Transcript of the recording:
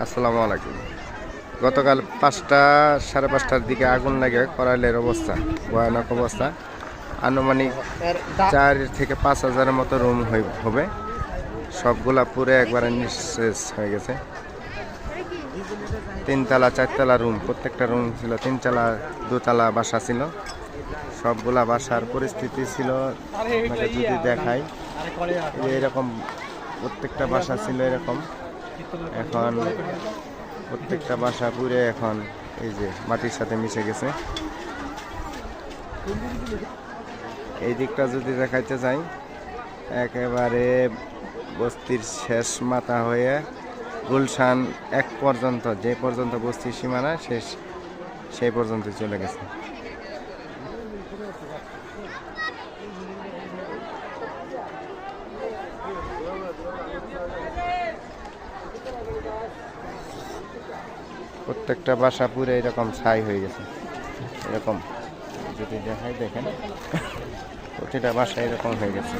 আসসালামু আলাইকুম। গতকাল 5টা সাড়ে 5টার দিকে আগুন লাগে করাইলের অবস্থা ভয়ানক অবস্থা। আনুমানিক 4 থেকে 5 হাজারের মতো রুম হবে, সবগুলা পুরে একবারে নিঃশেষ হয়ে গেছে। 3তলা 4তলা রুম, প্রত্যেকটা রুম ছিল 3তলা 2তলা বাসা ছিল। সবগুলা বাসার পরিস্থিতি ছিল আপনাকে যদি দেখাই, এরকম প্রত্যেকটা বাসা ছিল এরকম। এখন প্রত্যেকটা বাসা পুরে এখন এই যে মাটির সাথে মিশে গেছে। এই দিকটা যদি দেখাইতে চাই, একেবারে বস্তির শেষ মাথা হয়ে গুলশান এক পর্যন্ত, যে পর্যন্ত বস্তির সীমানা শেষ সেই পর্যন্ত চলে গেছে। প্রত্যেকটা বাসা পুরো এরকম ছাই হয়ে গেছে। এরকম যদি দেখাই, দেখেন প্রতিটা বাসা এরকম হয়ে গেছে।